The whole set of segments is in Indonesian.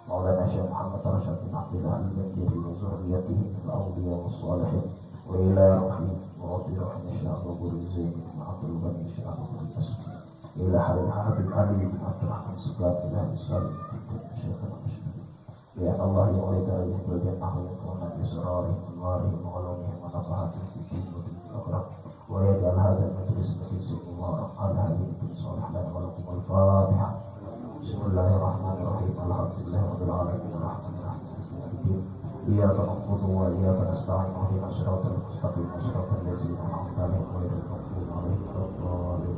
مولانا الشيخ محمد رشاد بن عبد الله البدري وذريته من الأولياء والصالحين وإلى روح الشيخ أبو زيد بن عبد الغني الشيخ أبو الأسماء إلى حبيب علي بن عبد الرحمن سكاب إلى السالم الشيخ المشهد لأن الله يعلي درجة الجنة ويكون بإسراره وأنواره وعلومه ونفحاته في الدين والدنيا الآخرة ويجعل هذا المجلس مجلس مبارك على هذه صالح لنا ولكم الفاتحة. بسم الله الرحمن الرحيم. الحمد لله رب العالمين الرحمن الرحيم. إياك نعبد وإياك نستعين اهدنا الصراط المستقيم صراط الذين أنعمت عليهم غير المغضوب عليهم ولا الضالين.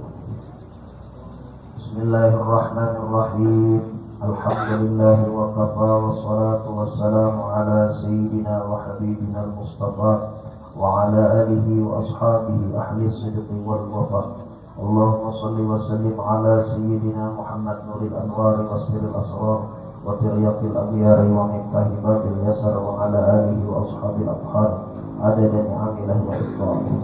بسم الله الرحمن الرحيم. الحمد لله وكفى والصلاة والسلام على سيدنا وحبيبنا المصطفى وعلى آله وأصحابه أهل الصدق والوفاء. اللهم صل وسلم على سيدنا محمد نور الأنوار وسر الأسرار وترياق الأبيار ومفتاح باب اليسر وعلى آله وأصحاب الأطهار عدد نعم الله وإكرامه.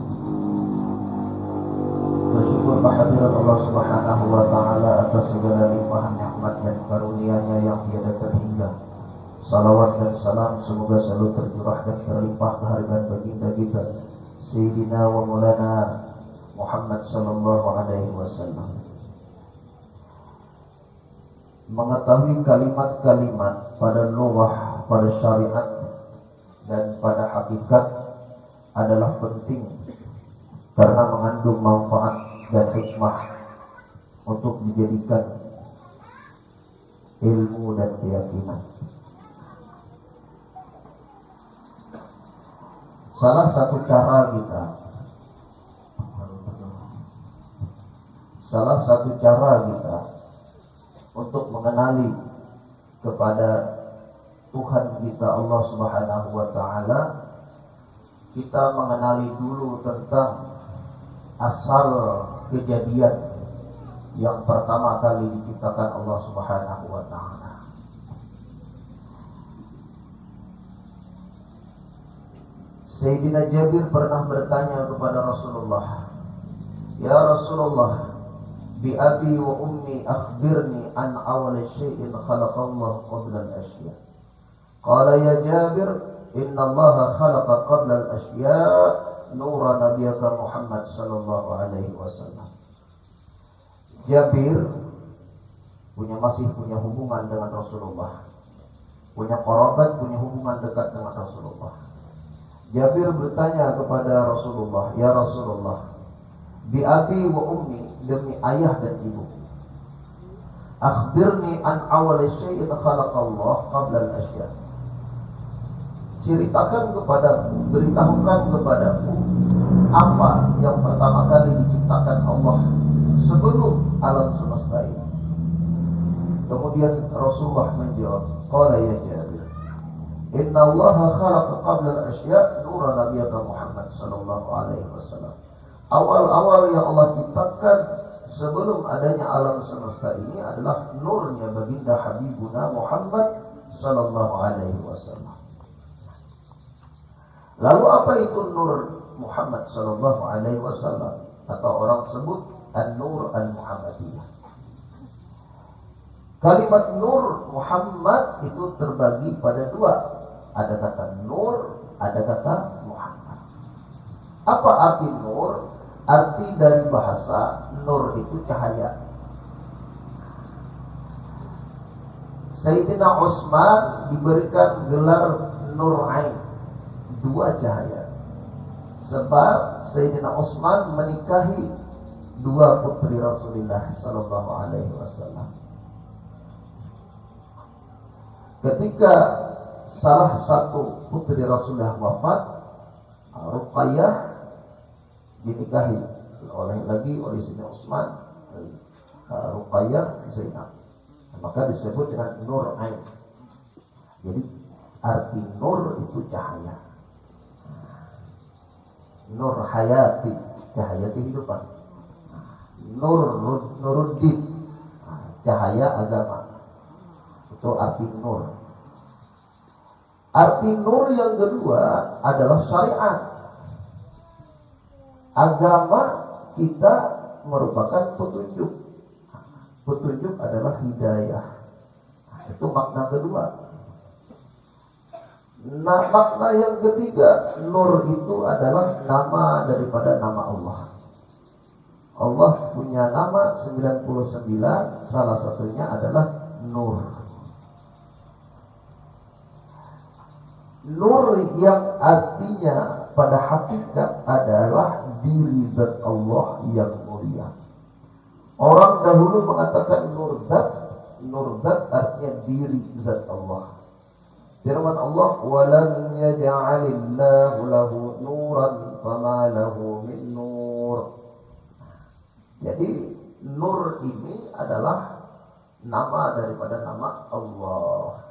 Bersyukur kehadirat Allah Subhanahu wa Ta'ala atas segala limpahan nikmat dan karunia-Nya yang tiada terhingga. Salawat dan salam semoga selalu tercurah dan terlimpah kehadirat baginda kita Sayyidina wa Maulana Muhammad sallallahu alaihi wasallam. Mengetahui kalimat-kalimat pada lughah, pada syariat dan pada hakikat adalah penting karena mengandung manfaat dan hikmah untuk dijadikan ilmu dan keyakinan. Salah satu cara kita untuk mengenali kepada Tuhan kita Allah Subhanahu wa Ta'ala, kita mengenali dulu tentang asal kejadian yang pertama kali diciptakan Allah Subhanahu wa Ta'ala. Sayyidina Jabir pernah bertanya kepada Rasulullah, "Ya Rasulullah, bi abi wa ummi akhbirni an awwal syai'in khalaqallahu qabla al-asya." Qala ya Jabir, "Inna Allah khalaqa qabla al-asya nura nabiyaka Muhammad sallallahu alaihi wasallam." Jabir masih punya hubungan dengan Rasulullah, punya qarabat, punya hubungan dekat dengan Rasulullah. Jabir bertanya kepada Rasulullah, "Ya Rasulullah, bi abi wa ummi, demi ayah dan ibu, akhbirni an awal syai'in khalaqallah qabla al-asya." Ceritakan kepadaku, beritahukan kepadaku apa yang pertama kali diciptakan Allah sebelum alam semesta ini. Kemudian Rasulullah menjawab, qala ya Jabir, "Inna Allah khalaqa qabla al-asya nura nabiyaka Muhammad sallallahu alaihi wasallam." Awal-awal yang Allah ciptakan sebelum adanya alam semesta ini adalah nurnya baginda Habibuna Muhammad sallallahu alaihi wasallam. Lalu apa itu nur Muhammad sallallahu alaihi wasallam? Atau orang sebut An-Nur Al-Muhammadiyah. Kalimat Nur Muhammad itu terbagi pada dua. Ada kata Nur, ada kata Muhammad. Apa arti Nur? Arti dari bahasa Nur itu cahaya. Sayyidina Utsman diberikan gelar Nur Ain, dua cahaya. Sebab Sayyidina Utsman menikahi dua putri Rasulullah sallallahu alaihi wasallam. Ketika salah satu putri Rasulullah wafat, Ruqayyah dinikahi oleh Sayyidina Utsman, Ruqayyah Zainab. Maka disebut dengan Nur Ain. Jadi arti nur itu cahaya. Nur hayati, cahaya kehidupan. Nuruddin, cahaya agama. Itu arti nur. Arti nur yang kedua adalah syariat. Agama kita merupakan petunjuk. Petunjuk adalah hidayah. Itu makna kedua. Nah, makna yang ketiga, nur itu adalah nama daripada nama Allah. Allah punya nama 99, salah satunya adalah Nur. Nur yang artinya pada hakikat adalah diri zat Allah yang mulia. Orang dahulu mengatakan nur zat artinya diri zat Allah. Firman Allah, "Walam yaj'alillahu lahu nuran fama lahu min nur." Jadi nur ini adalah nama daripada nama Allah.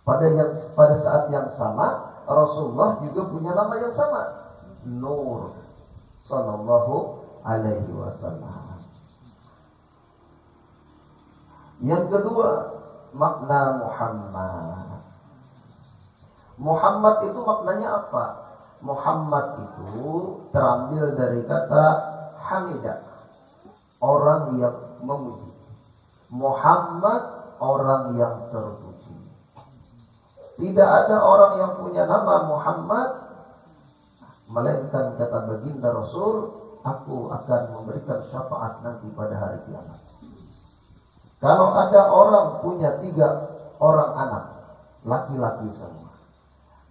Pada saat yang sama Rasulullah juga punya nama yang sama, Nur sallallahu alaihi wasallam. Yang kedua, makna Muhammad. Muhammad itu maknanya apa? Muhammad itu terambil dari kata hamidah, orang yang memuji. Muhammad, orang yang terpuji. Tidak ada orang yang punya nama Muhammad, melainkan kata baginda Rasul, aku akan memberikan syafaat nanti pada hari kiamat. Kalau ada orang punya 3 orang anak, laki-laki semua,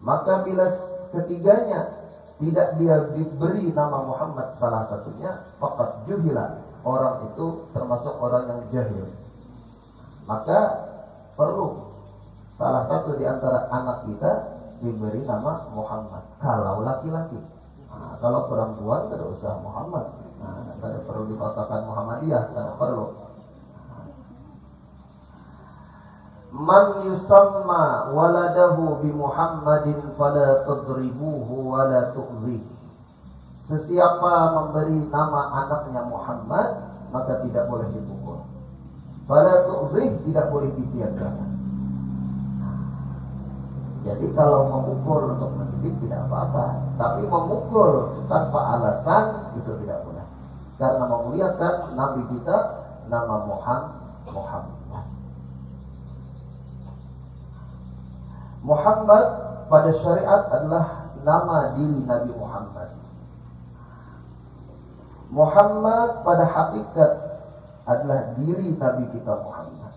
maka bila ketiganya tidak dia diberi nama Muhammad salah satunya, faqad juhila, orang itu termasuk orang yang jahil. Maka perlu salah satu di antara anak kita diberi nama Muhammad kalau laki-laki. Nah, kalau perempuan tidak usah Muhammad. Nah, tidak perlu dipasangkan Muhammadiyah, tidak perlu. Man yusamma waladahu bi Muhammadin fala tadribuhu wala tu'dhi. Sesiapa memberi nama anaknya Muhammad, maka tidak boleh dipukul. Fala tu'dhi, tidak boleh disia-siakan. Jadi kalau memukul untuk mendidik tidak apa-apa, tapi memukul tanpa alasan itu tidak boleh. Karena memuliakan Nabi kita, nama Muhammad. Muhammad pada syariat adalah nama diri Nabi Muhammad. Muhammad pada hakikat adalah diri Nabi kita Muhammad.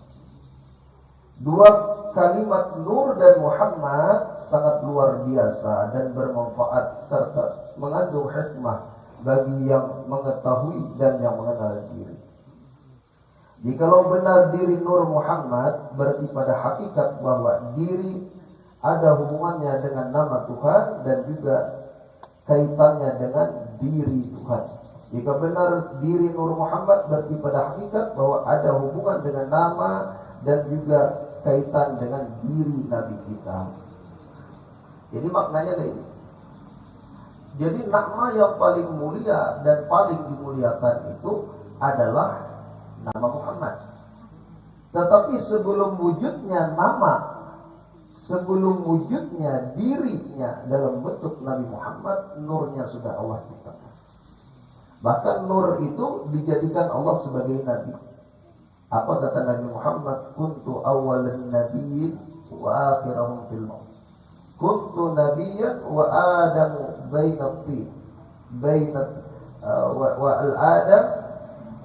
Dua kalimat Nur dan Muhammad sangat luar biasa dan bermanfaat serta mengandung hikmah bagi yang mengetahui dan yang mengenal diri. Jikalau benar diri Nur Muhammad, berarti pada hakikat bahwa diri ada hubungannya dengan nama Tuhan dan juga kaitannya dengan diri Tuhan. Jika benar diri Nur Muhammad, berarti pada hakikat bahwa ada hubungan dengan nama dan juga kaitan dengan diri Nabi kita. Jadi maknanya kayak ini. Jadi nama yang paling mulia dan paling dimuliakan itu adalah nama Muhammad. Tetapi sebelum wujudnya nama, sebelum wujudnya dirinya dalam bentuk Nabi Muhammad, nurnya sudah Allah ciptakan. Bahkan nur itu dijadikan Allah sebagai Nabi. Apa kata Nabi Muhammad? Kuntu awwalan nabiyyin wa akhirahum fil maut. Kuntu nabiyyan wa adamu bainat tin. Wa al-adam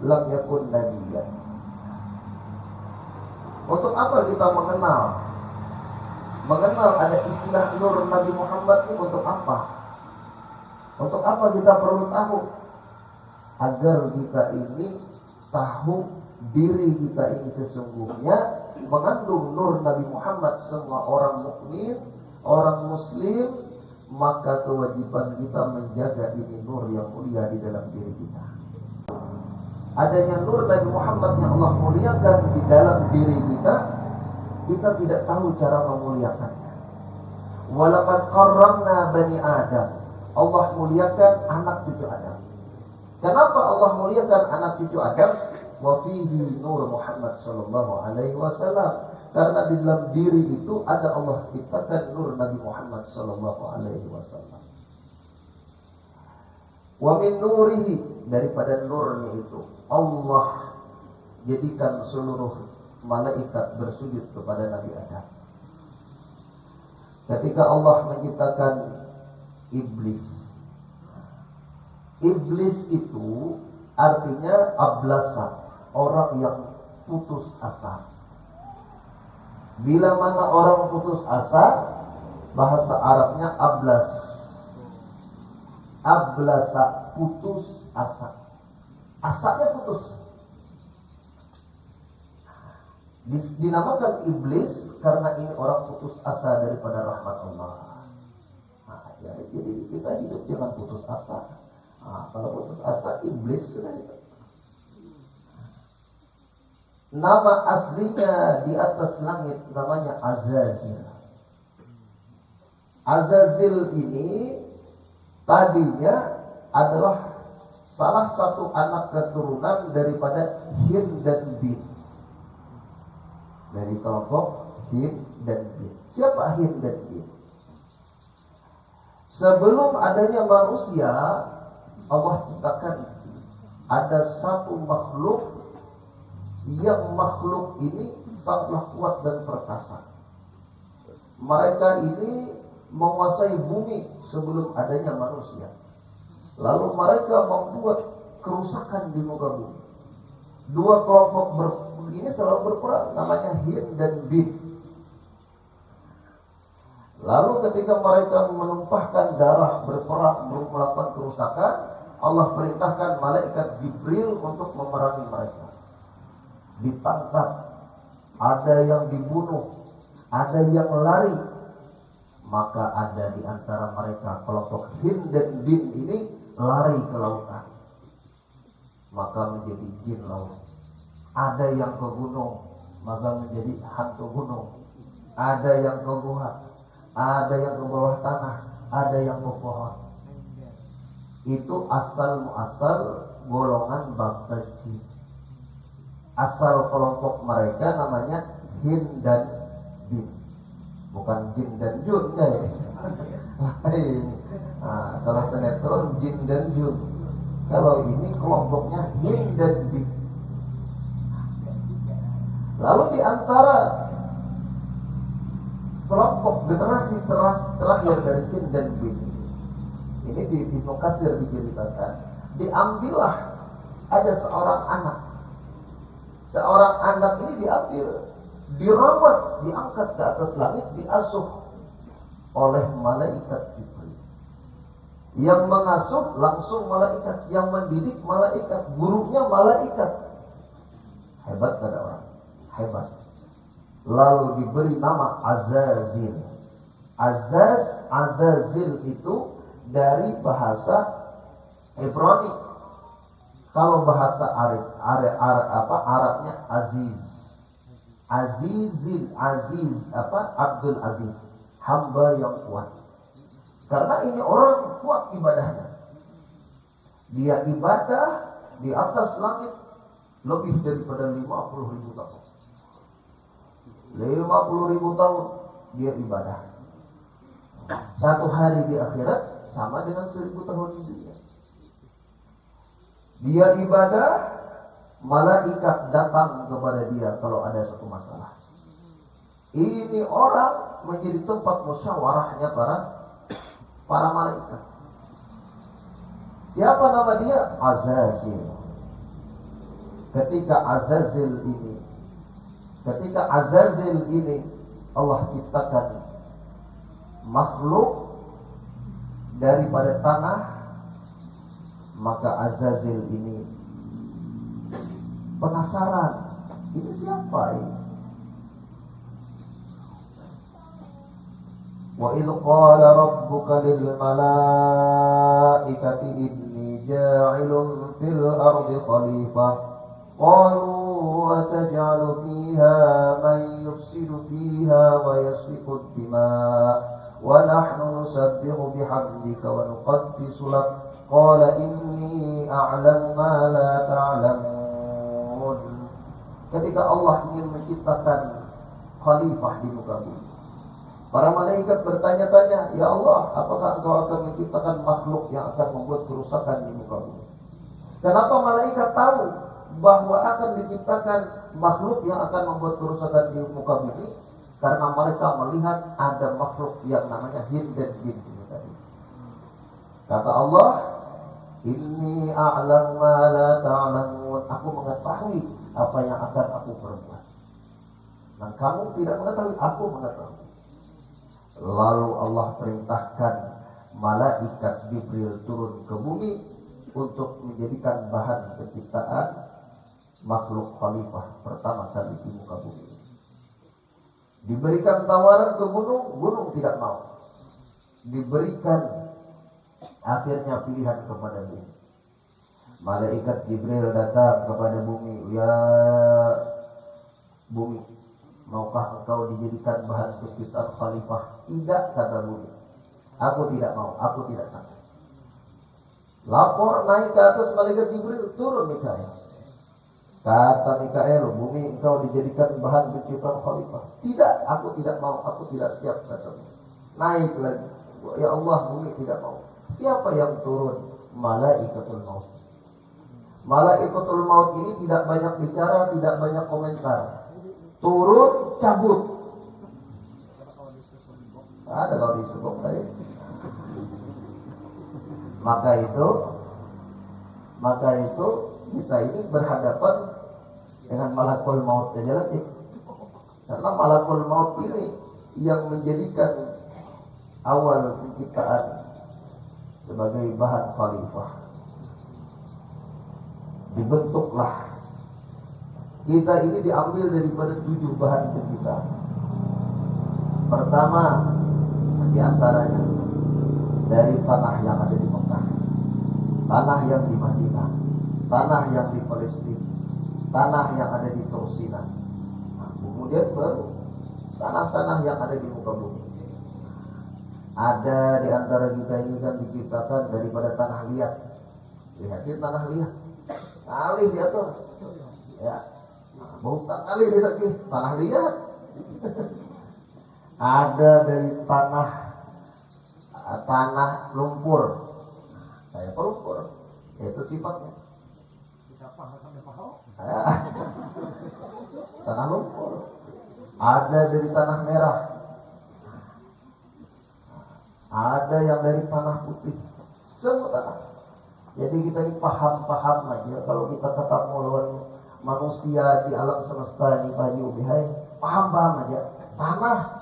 lam yakun nabiyyan. Untuk apa kita mengenal ada istilah nur Nabi Muhammad ini untuk apa? Untuk apa kita perlu tahu? Agar kita ini tahu diri kita ini sesungguhnya mengandung nur Nabi Muhammad. Semua orang mukmin, orang muslim, maka kewajiban kita menjaga ini nur yang mulia di dalam diri kita. Adanya nur Nabi Muhammad yang Allah muliakan di dalam diri kita, kita tidak tahu cara memuliakannya. Walaqad karramna bani Adam. Allah muliakan anak cucu Adam. Kenapa Allah muliakan anak cucu Adam? Wa fihi nur Muhammad sallallahu alaihi wasallam. Karena di dalam diri itu ada Allah ciptakan nur Nabi Muhammad sallallahu alaihi wasallam. Wa min nurihi, daripada nurnya itu Allah jadikan seluruh malaikat bersujud kepada Nabi Adam. Ketika Allah menciptakan iblis. Iblis itu artinya ablasa, orang yang putus asa. Bila mana orang putus asa, bahasa Arabnya ablas. Ablasa, putus asa. Asanya putus. Dinamakan iblis karena ini orang putus asa daripada rahmat Allah. Nah, ya, jadi kita hidup jangan putus asa. Nah, kalau putus asa, iblis sudah itu. Nama aslinya di atas langit namanya Azazil. Azazil ini tadinya adalah salah satu anak keturunan daripada Hind dan Bin. Dari kelompok Hind dan Bin. Siapa Hind dan Bin? Sebelum adanya manusia, Allah ciptakan ada satu makhluk yang makhluk ini sangatlah kuat dan perkasa. Mereka ini menguasai bumi sebelum adanya manusia. Lalu mereka membuat kerusakan di muka bumi. Dua kelompok ini selalu berperang, namanya Hind dan Bin. Lalu ketika mereka menumpahkan darah, berperang, melakukan kerusakan, Allah perintahkan malaikat Jibril untuk memerangi mereka. Ditangkap, ada yang dibunuh, ada yang lari. Maka ada di antara mereka kelompok Hind dan Bin ini lari ke lautan, maka menjadi jin laut. Ada yang ke gunung, maka menjadi hantu gunung. Ada yang ke gua, ada yang ke bawah tanah, ada yang ke pohon. Itu asal muasal golongan bangsa jin. Asal kelompok mereka namanya Hind dan Bin. Bukan Jin dan Jun ya. Lain. Nah, kalau sinetron Jin dan Jun. Kalau ini kelompoknya Hind dan Bin. Lalu di antara kelompok generasi terakhir dari Hind dan Bin, ini di Ibnu Katsir diceritakan, diambillah ada seorang anak. Seorang anak ini diambil, dirawat, diangkat ke atas langit, diasuh oleh malaikat Jibril. Yang mengasuh langsung malaikat, yang mendidik malaikat, gurunya malaikat. Hebat kada orang? Hebat. Lalu diberi nama Azazil. Azazil itu dari bahasa Ibrani. Kalau bahasa Arabnya Aziz. Aziz Abdul Aziz, hamba yang kuat. Karena ini orang kuat ibadahnya. Dia ibadah di atas langit lebih daripada 50.000 tahun. 50.000 tahun dia ibadah. Satu hari di akhirat sama dengan 1.000 tahun di dunia. Dia ibadah, malaikat datang kepada dia kalau ada satu masalah. Ini orang menjadi tempat musyawarahnya para malaikat. Siapa nama dia? Azazil. Ketika Azazil ini Allah ciptakan makhluk daripada tanah, maka Azazil ini penasaran, ini siapa ini? Wa idh qala rabbuka lil malaikati inni ja'ilun fil ardi khalifah qalu ataj'alu fiha man yufsidu fiha wa yasfiku ad-dima' wa nahnu nusabbihu bihamdika wa nuqaddisu lak qala inni a'lamu ma la ta'lamun. Ketika Allah ingin menciptakan khalifah di muka bumi, para malaikat bertanya-tanya, ya Allah, apakah engkau akan menciptakan makhluk yang akan membuat kerusakan di muka bumi? Kenapa malaikat tahu bahwa akan diciptakan makhluk yang akan membuat kerusakan di muka bumi, karena mereka melihat ada makhluk yang namanya jin dan jin ini tadi. Kata Allah, inni a'lam ma la ta'lamun, aku mengetahui apa yang akan aku perbuat. Dan kamu tidak mengetahui, aku mengetahui. Lalu Allah perintahkan malaikat Jibril turun ke bumi untuk menjadikan bahan penciptaan makhluk khalifah pertama kali di muka bumi. Diberikan tawaran ke gunung, gunung tidak mau. Diberikan akhirnya pilihan kepada bumi. Malaikat Jibril datang kepada bumi, ya bumi, maukah engkau dijadikan bahan penciptaan khalifah? Tidak, kata bumi. Aku tidak mau, aku tidak sanggup. Lapor naik ke atas malaikat Jibril, turun Mikael. Kata Mikael, bumi engkau dijadikan bahan penciptaan khalifah. Tidak, aku tidak mau, aku tidak siap, kata bumi. Naik lagi, ya Allah, bumi tidak mau. Siapa yang turun? Malaikatul maut. Malaikatul maut ini tidak banyak bicara, tidak banyak komentar. Turun, cabut. Ada kalau disebut tadi. Maka itu kita ini berhadapan dengan malakul maut saja lagi. Karena malakul maut ini yang menjadikan awal penciptaan sebagai bahan khalifah. Dibentuklah. Kita ini diambil daripada 7 bahan penciptaan. Pertama, di antaranya dari tanah yang ada di Mekah, tanah yang di Madinah, tanah yang di Palestina, tanah yang ada di Tursina. Nah, kemudian baru tanah-tanah yang ada di muka bumi. Ada di antara kita ini kan diciptakan daripada tanah liat. Lihatin tanah liat, kali di atas, ya, bukan kali di lagi tanah liat. Ada dari tanah lumpur, kayak pelumpur, itu sifatnya. Tanah lumpur. Ada dari tanah merah, ada yang dari tanah putih, semua tanah. Jadi kita ini paham aja. Kalau kita ketemu lawan manusia di alam semesta ini, Bayu Bihai, paham aja. Tanah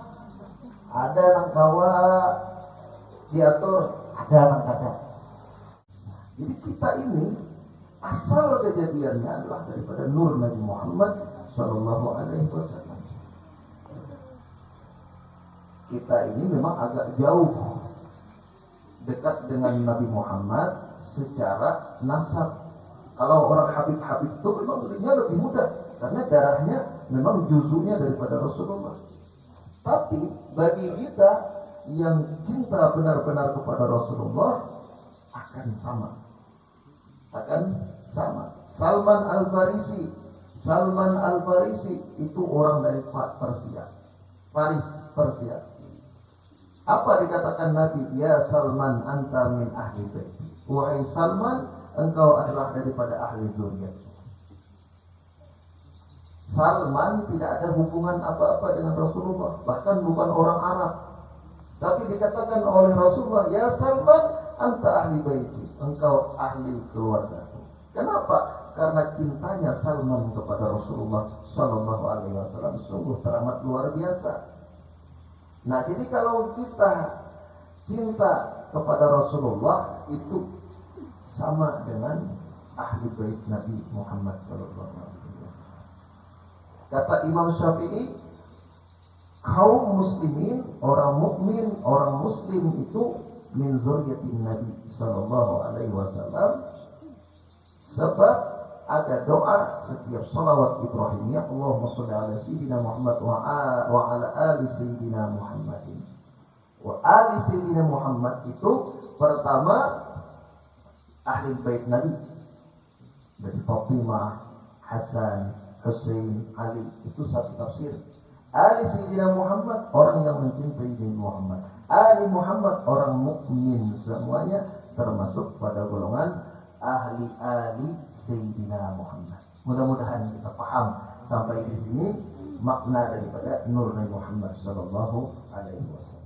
ada nang kawa diatur, ada nang kata. Jadi kita ini asal kejadiannya adalah daripada nur Nabi Muhammad Sallallahu Alaihi Wasallam. Kita ini memang agak jauh dekat dengan Nabi Muhammad secara nasab. Kalau orang Habib itu memang belinya lebih mudah karena darahnya memang juzunya daripada Rasulullah. Tapi bagi kita yang cinta benar-benar kepada Rasulullah akan sama. Salman Al-Farisi itu orang dari Persia. Apa dikatakan Nabi? Ya Salman, anta min ahli baiti. Wahai Salman, engkau adalah daripada ahli zuriat. Salman tidak ada hubungan apa-apa dengan Rasulullah, bahkan bukan orang Arab. Tapi dikatakan oleh Rasulullah, ya Salman, anta ahli baiti, engkau ahli keluarga. Kenapa? Karena cintanya Salman kepada Rasulullah Sallallahu Alaihi Wasallam sungguh teramat luar biasa. Nah, jadi kalau kita cinta kepada Rasulullah itu sama dengan ahli bait Nabi Muhammad Sallallahu Alaihi Wasallam. Kata Imam Syafi'i, kaum muslimin, orang mukmin, orang muslim itu min zuriyatin Nabi Sallallahu Alaihi Wasallam. Sebab ada doa setiap salawat Ibrahimiyah, Allahumma sholli ala sayyidina Muhammad wa ala ali sayyidina Muhammadin. Wa ali sayyidina Muhammad itu pertama ahli bait Nabi. Dari Fatimah, Hasan, Husain, Ali, itu satu tafsir. Ali sayyidina Muhammad, orang yang mencintai Nabi Muhammad. Ali Muhammad, orang mukmin semuanya termasuk pada golongan ahli Sayyidina Muhammad. Mudah-mudahan kita paham sampai di sini makna daripada Nur Nabi Muhammad sallallahu alaihi wasallam.